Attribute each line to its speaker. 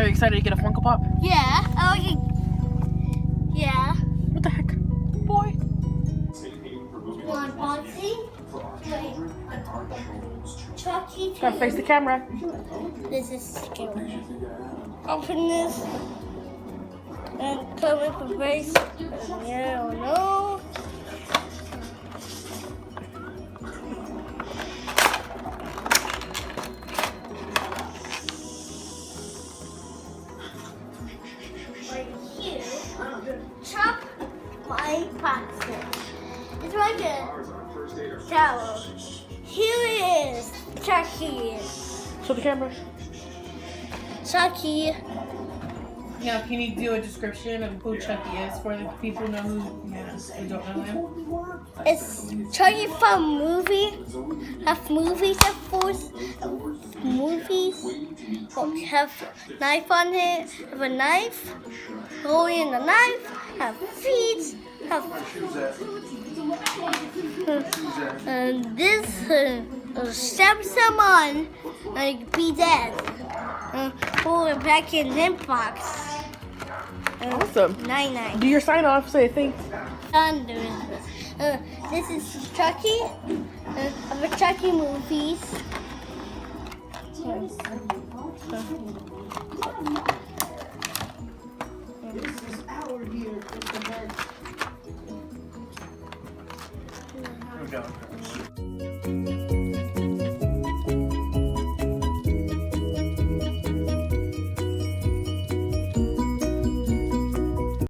Speaker 1: Are you excited to get a Funko Pop?
Speaker 2: Yeah. Yeah.
Speaker 1: What the heck? Boy.
Speaker 2: Unboxing. Chucky.
Speaker 1: Gotta face the camera.
Speaker 2: This is scary. Open this. And come with the face. Yeah, no. Right here, chop my pasta. It's like a shower. Here is Chucky.
Speaker 1: Show the camera.
Speaker 2: Chucky.
Speaker 1: Now, can you do a description of who Chucky is for the people who don't know him?
Speaker 2: It's Chucky from movies. Have movies, of course. Movies. Have knife on it. Have a knife. Holding the knife. Have feet. Have. And this stab someone and be dead. Pull it back in the box.
Speaker 1: Awesome.
Speaker 2: 99.
Speaker 1: Do your sign off. Say thanks.
Speaker 2: Thunder. This is Chucky. Of the Chucky movies.
Speaker 1: We're going.